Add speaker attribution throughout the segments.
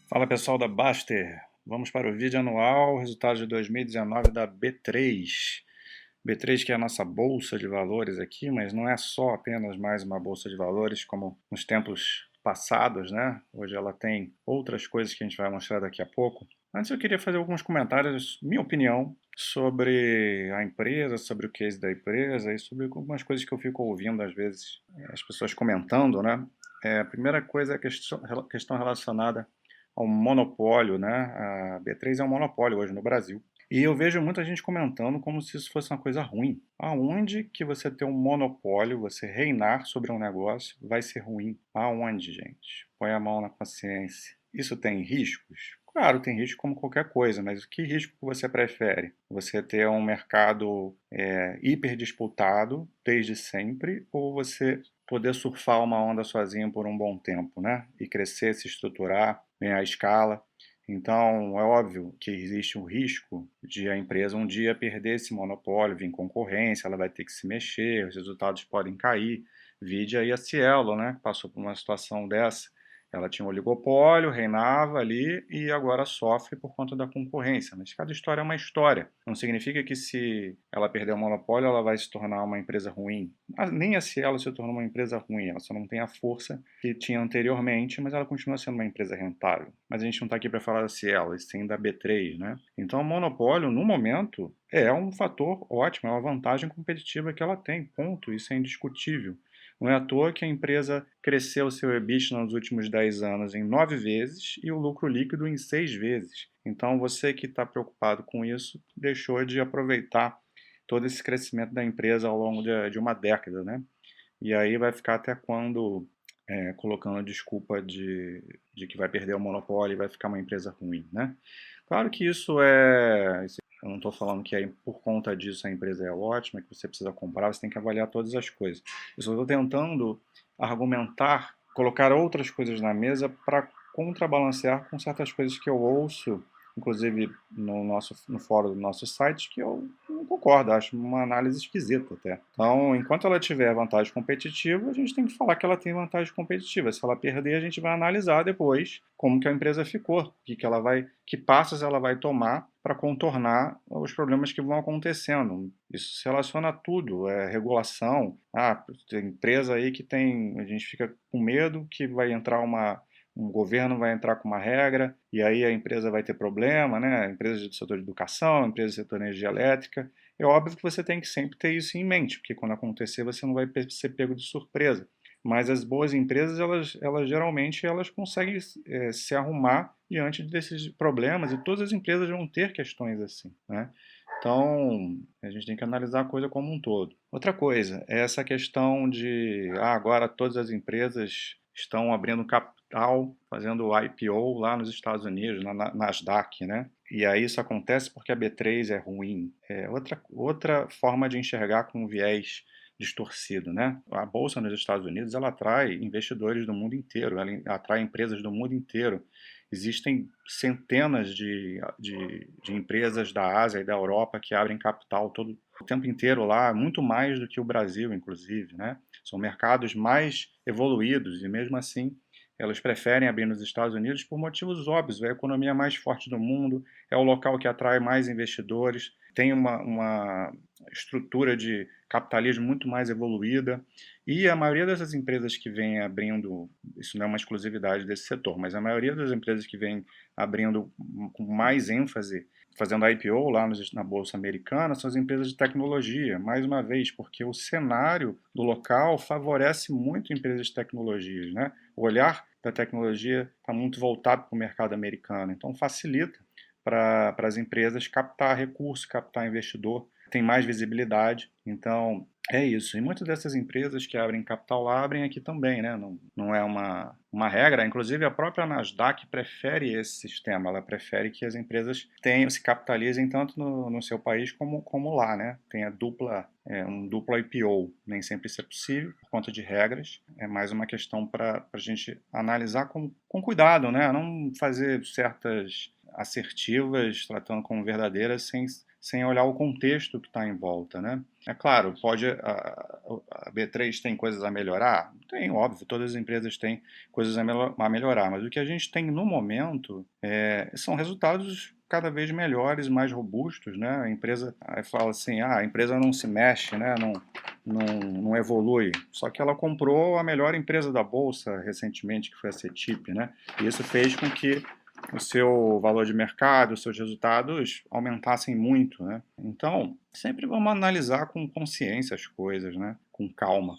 Speaker 1: Fala pessoal da Baster, vamos para o vídeo anual, resultado de 2019 da B3. B3 que é a nossa bolsa de valores aqui, mas não é só apenas mais uma bolsa de valores como nos tempos passados, né? Hoje ela tem outras coisas que a gente vai mostrar daqui a pouco. Antes eu queria fazer alguns comentários, minha opinião sobre a empresa, sobre o case da empresa e sobre algumas coisas que eu fico ouvindo às vezes, as pessoas comentando, né? A primeira coisa é a questão relacionada ao monopólio, né? A B3 é um monopólio hoje no Brasil. E eu vejo muita gente comentando como se isso fosse uma coisa ruim. Aonde que você ter um monopólio, você reinar sobre um negócio, vai ser ruim? Aonde, gente? Põe a mão na consciência. Isso tem riscos? Claro, tem risco como qualquer coisa, mas que risco você prefere? Você ter um mercado hiper disputado desde sempre ou você poder surfar uma onda sozinho por um bom tempo, né? E crescer, se estruturar, ganhar escala. Então, é óbvio que existe um risco de a empresa um dia perder esse monopólio, vir concorrência, ela vai ter que se mexer, os resultados podem cair. Vide aí a Cielo, né? Passou por uma situação dessa. Ela tinha um oligopólio, reinava ali e agora sofre por conta da concorrência. Mas cada história é uma história. Não significa que se ela perder o monopólio, ela vai se tornar uma empresa ruim. Nem a Cielo se tornou uma empresa ruim, ela só não tem a força que tinha anteriormente, mas ela continua sendo uma empresa rentável. Mas a gente não está aqui para falar da Cielo, e sim da B3, né? Então o monopólio, no momento, é um fator ótimo, é uma vantagem competitiva que ela tem, ponto, isso é indiscutível. Não é à toa que a empresa cresceu seu EBITDA nos últimos 10 anos em 9 vezes e o lucro líquido em 6 vezes. Então, você que está preocupado com isso, deixou de aproveitar todo esse crescimento da empresa ao longo de uma década, né? E aí vai ficar até quando colocando a desculpa de que vai perder o monopólio e vai ficar uma empresa ruim, né? Claro que isso é. Eu não estou falando que por conta disso a empresa é ótima, que você precisa comprar, você tem que avaliar todas as coisas. Eu só estou tentando argumentar, colocar outras coisas na mesa para contrabalancear com certas coisas que eu ouço, inclusive no fórum do nosso site, que eu não concordo, acho uma análise esquisita até. Então, enquanto ela tiver vantagem competitiva, a gente tem que falar que ela tem vantagem competitiva. Se ela perder, a gente vai analisar depois como que a empresa ficou, que passos ela vai tomar para contornar os problemas que vão acontecendo. Isso se relaciona a tudo, regulação. Tem empresa aí que a gente fica com medo que vai entrar um governo vai entrar com uma regra e aí a empresa vai ter problema, né? Empresas do setor de educação, empresas do setor de energia elétrica. É óbvio que você tem que sempre ter isso em mente, porque quando acontecer você não vai ser pego de surpresa. Mas as boas empresas, elas geralmente elas conseguem se arrumar diante desses problemas e todas as empresas vão ter questões assim, né? Então, a gente tem que analisar a coisa como um todo. Outra coisa é essa questão de agora todas as empresas estão abrindo capital, fazendo IPO lá nos Estados Unidos, na Nasdaq, né? E aí isso acontece porque a B3 é ruim. É outra forma de enxergar com viés distorcido, né? A bolsa nos Estados Unidos ela atrai investidores do mundo inteiro, ela atrai empresas do mundo inteiro. Existem centenas de empresas da Ásia e da Europa que abrem capital o tempo inteiro lá, muito mais do que o Brasil, inclusive, né? São mercados mais evoluídos e mesmo assim elas preferem abrir nos Estados Unidos por motivos óbvios. É a economia mais forte do mundo, é o local que atrai mais investidores, tem uma estrutura de capitalismo muito mais evoluída. E a maioria dessas empresas que vem abrindo, isso não é uma exclusividade desse setor, mas a maioria das empresas que vem abrindo com mais ênfase, fazendo IPO lá na Bolsa Americana, são as empresas de tecnologia, mais uma vez, porque o cenário do local favorece muito empresas de tecnologias, né? O olhar da tecnologia está muito voltado para o mercado americano, então facilita para as empresas captar recurso, captar investidor, tem mais visibilidade. Então, é isso. E muitas dessas empresas que abrem capital lá abrem aqui também, né? Não é uma regra. Inclusive, a própria Nasdaq prefere esse sistema. Ela prefere que as empresas se capitalizem tanto no seu país como lá, né? Tenha um duplo IPO. Nem sempre isso é possível por conta de regras. É mais uma questão para a gente analisar com cuidado, né? Não fazer certas assertivas, tratando como verdadeiras, sem olhar o contexto que está em volta, né? É claro, a B3 tem coisas a melhorar? Tem, óbvio, todas as empresas têm coisas a melhorar, mas o que a gente tem no momento são resultados cada vez melhores, mais robustos, né? A empresa, aí fala assim, a empresa não se mexe, né? Não evolui. Só que ela comprou a melhor empresa da bolsa recentemente, que foi a CETIP, né? E isso fez com que o seu valor de mercado, os seus resultados aumentassem muito, né? Então, sempre vamos analisar com consciência as coisas, né? Com calma.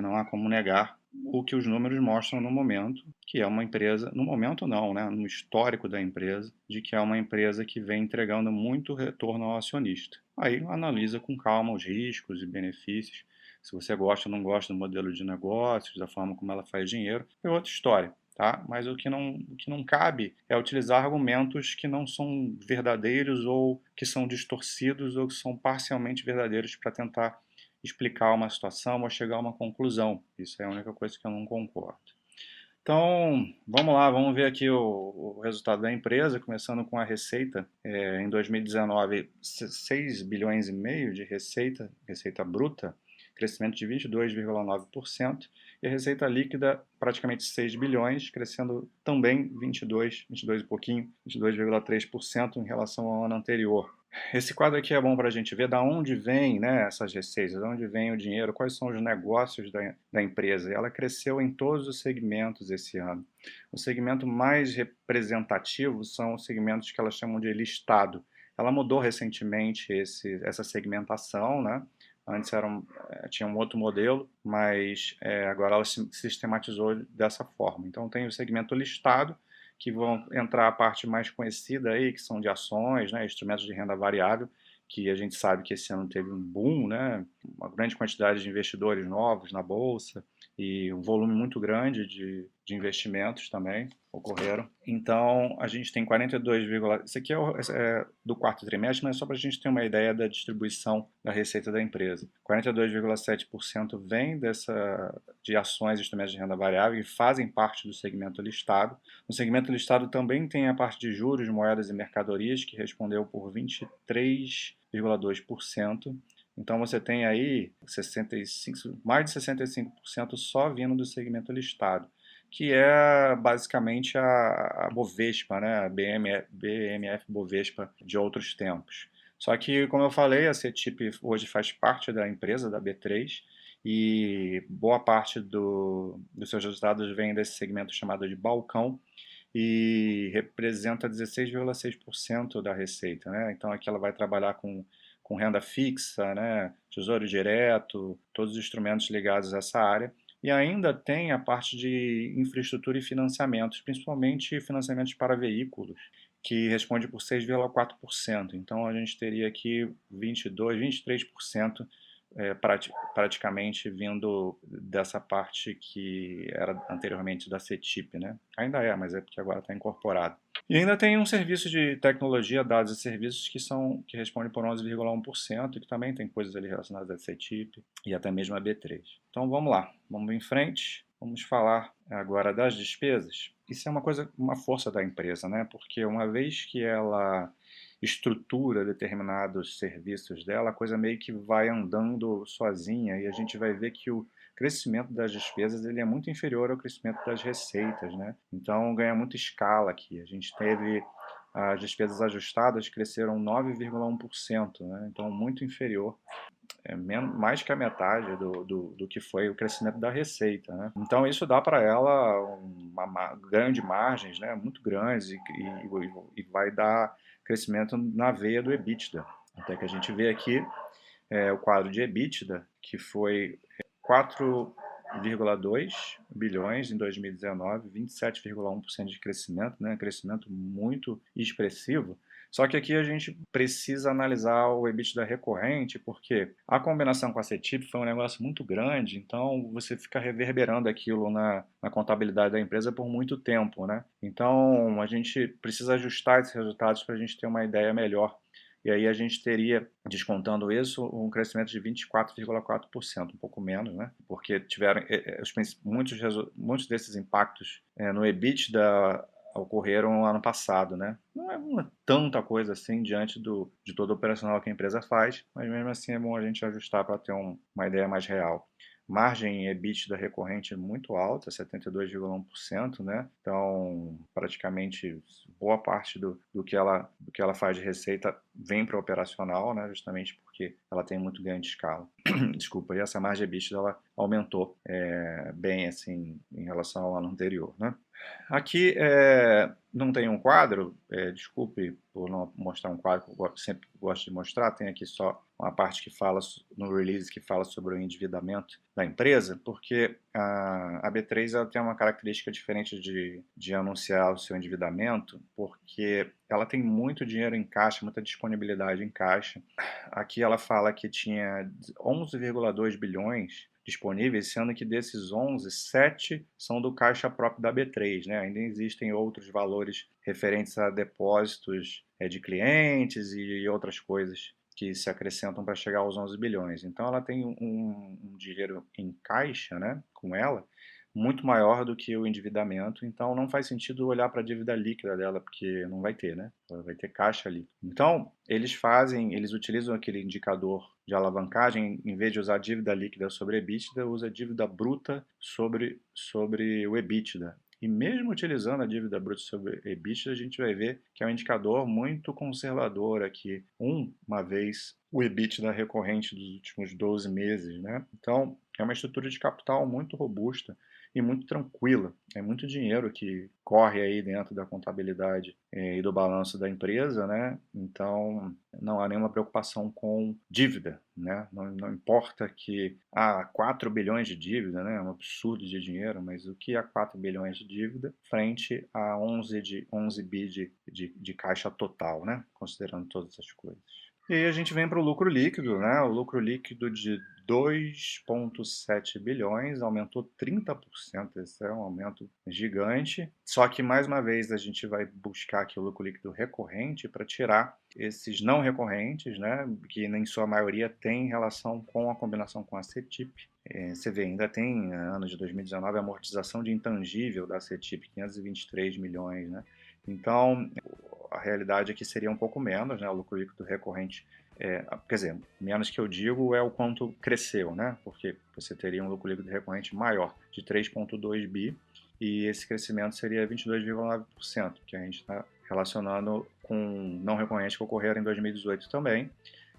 Speaker 1: Não há como negar o que os números mostram no momento, que é uma empresa, no momento não, né? No histórico da empresa, de que é uma empresa que vem entregando muito retorno ao acionista. Aí analisa com calma os riscos e benefícios. Se você gosta ou não gosta do modelo de negócios, da forma como ela faz dinheiro, é outra história. Tá? Mas o que não cabe é utilizar argumentos que não são verdadeiros ou que são distorcidos ou que são parcialmente verdadeiros para tentar explicar uma situação ou chegar a uma conclusão. Isso é a única coisa que eu não concordo. Então, vamos lá, vamos ver aqui o resultado da empresa, começando com a receita. Em 2019, 6 bilhões e meio de receita bruta, crescimento de 22,9%, e a receita líquida praticamente 6 bilhões, crescendo também 22 e pouquinho, 22,3% em relação ao ano anterior. Esse quadro aqui é bom para a gente ver da onde vem, né, essas receitas, de onde vem o dinheiro, quais são os negócios da empresa. Ela cresceu em todos os segmentos esse ano. O segmento mais representativo são os segmentos que ela chamam de listado. Ela mudou recentemente essa segmentação, né? Antes tinha um outro modelo, mas agora ela se sistematizou dessa forma. Então tem o segmento listado, que vão entrar a parte mais conhecida aí, que são de ações, né, instrumentos de renda variável, que a gente sabe que esse ano teve um boom, né, uma grande quantidade de investidores novos na bolsa e um volume muito grande de investimentos também ocorreram. Então, a gente tem 42, isso aqui é do quarto trimestre, mas é só para a gente ter uma ideia da distribuição da receita da empresa. 42,7% vem de ações e instrumentos de renda variável e fazem parte do segmento listado. No segmento listado também tem a parte de juros, moedas e mercadorias, que respondeu por 23,2%. Então você tem aí mais de 65% só vindo do segmento listado, que é basicamente a Bovespa, né? A BMF Bovespa de outros tempos. Só que, como eu falei, a CETIP hoje faz parte da empresa, da B3, e boa parte dos seus resultados vem desse segmento chamado de balcão, e representa 16,6% da receita, né? Então aqui ela vai trabalhar com renda fixa, né? Tesouro direto, todos os instrumentos ligados a essa área. E ainda tem a parte de infraestrutura e financiamentos, principalmente financiamentos para veículos, que responde por 6,4%. Então a gente teria aqui 22, 23% praticamente vindo dessa parte que era anteriormente da CETIP, né? Ainda é, mas é porque agora está incorporado. E ainda tem um serviço de tecnologia, dados e serviços que respondem por 11,1% e que também tem coisas ali relacionadas à CETIP e até mesmo a B3. Então vamos lá, vamos em frente. Vamos falar agora das despesas. Isso é uma força da empresa, né? Porque uma vez que ela estrutura determinados serviços dela, a coisa meio que vai andando sozinha e a gente vai ver que o crescimento das despesas ele é muito inferior ao crescimento das receitas, né? Então ganha muita escala aqui. A gente teve as despesas ajustadas cresceram 9,1%, né? Então muito inferior, mais que a metade do que foi o crescimento da receita, né? Então isso dá para ela uma grande margens, né? Muito grandes e vai dar crescimento na veia do EBITDA. Até que a gente vê aqui o quadro de EBITDA, que foi 4,2 bilhões em 2019, 27,1% de crescimento, né? Crescimento muito expressivo. Só que aqui a gente precisa analisar o EBITDA recorrente, porque a combinação com a CETIP foi um negócio muito grande, então você fica reverberando aquilo na contabilidade da empresa por muito tempo, né? Então a gente precisa ajustar esses resultados para a gente ter uma ideia melhor. E aí a gente teria, descontando isso, um crescimento de 24,4%, um pouco menos, né? Porque tiveram muitos desses impactos no EBITDA ocorreram no ano passado, né? Não é tanta coisa assim diante de todo o operacional que a empresa faz, mas mesmo assim é bom a gente ajustar para ter uma ideia mais real. Margem EBITDA recorrente muito alta, 72,1%, né? Então, praticamente boa parte do que ela faz de receita vem para o operacional, né? Justamente porque ela tem muito ganho de escala. Desculpa, e essa margem EBITDA ela aumentou bem assim em relação ao ano anterior, né? Aqui não tem um quadro, desculpe por não mostrar um quadro que eu sempre gosto de mostrar, tem aqui só uma parte que fala no release que fala sobre o endividamento da empresa, porque a B3 ela tem uma característica diferente de anunciar o seu endividamento, porque ela tem muito dinheiro em caixa, muita disponibilidade em caixa. Aqui ela fala que tinha 11,2 bilhões disponíveis, sendo que desses 11, 7 são do caixa próprio da B3, né? Ainda existem outros valores referentes a depósitos de clientes e outras coisas que se acrescentam para chegar aos 11 bilhões. Então ela tem um dinheiro em caixa, né, com ela, muito maior do que o endividamento, então não faz sentido olhar para a dívida líquida dela, porque não vai ter, né? Ela vai ter caixa ali. Então, eles utilizam aquele indicador de alavancagem, em vez de usar dívida líquida sobre EBITDA, usa dívida bruta sobre o EBITDA. E mesmo utilizando a dívida bruta sobre EBITDA, a gente vai ver que é um indicador muito conservador aqui. Uma vez o EBITDA recorrente dos últimos 12 meses, né? Então, é uma estrutura de capital muito robusta e muito tranquila. É muito dinheiro que corre aí dentro da contabilidade e do balanço da empresa, né? Então, não há nenhuma preocupação com dívida, né? Não importa que 4 bilhões de dívida, né? É um absurdo de dinheiro, mas o que é 4 bilhões de dívida frente a 11 bi de caixa total, né? Considerando todas essas coisas. E aí a gente vem para o lucro líquido, né? O lucro líquido de 2,7 bilhões aumentou 30%. Esse é um aumento gigante. Só que, mais uma vez, a gente vai buscar aqui o lucro líquido recorrente para tirar esses não recorrentes, né? Que em sua maioria tem relação com a combinação com a CETIP. Você vê, ainda tem, ano de 2019, a amortização de intangível da CETIP, 523 milhões, né? Então, a realidade aqui seria um pouco menos, né? O lucro líquido recorrente, quer dizer, menos que eu digo é o quanto cresceu, né? Porque você teria um lucro líquido recorrente maior, de 3,2 bi, e esse crescimento seria 22,9%, que a gente está relacionando com não recorrentes que ocorreram em 2018 também.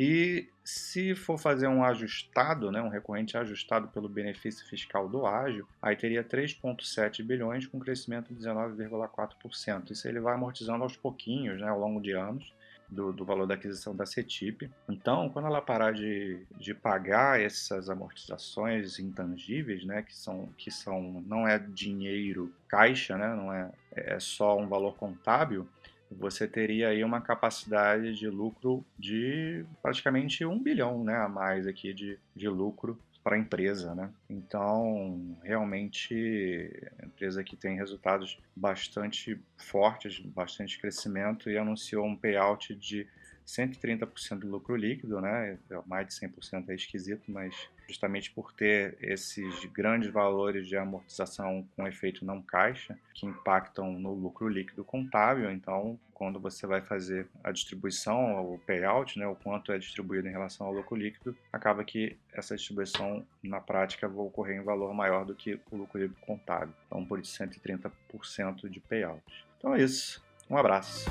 Speaker 1: E se for fazer um ajustado, né, um recorrente ajustado pelo benefício fiscal do ágio, aí teria 3,7 bilhões com crescimento de 19,4%. Isso ele vai amortizando aos pouquinhos, né, ao longo de anos, do valor da aquisição da CETIP. Então, quando ela parar de pagar essas amortizações intangíveis, né, que são não é dinheiro caixa, né, não é só um valor contábil, você teria aí uma capacidade de lucro de praticamente 1 bilhão, né, a mais aqui de lucro para a empresa, né? Então, realmente, a empresa que tem resultados bastante fortes, bastante crescimento e anunciou um payout de 130% do lucro líquido, né? Mais de 100% é esquisito, mas justamente por ter esses grandes valores de amortização com efeito não caixa, que impactam no lucro líquido contábil. Então, quando você vai fazer a distribuição, o payout, né, o quanto é distribuído em relação ao lucro líquido, acaba que essa distribuição, na prática, vai ocorrer em valor maior do que o lucro líquido contábil. Então, por isso, 130% de payout. Então é isso. Um abraço.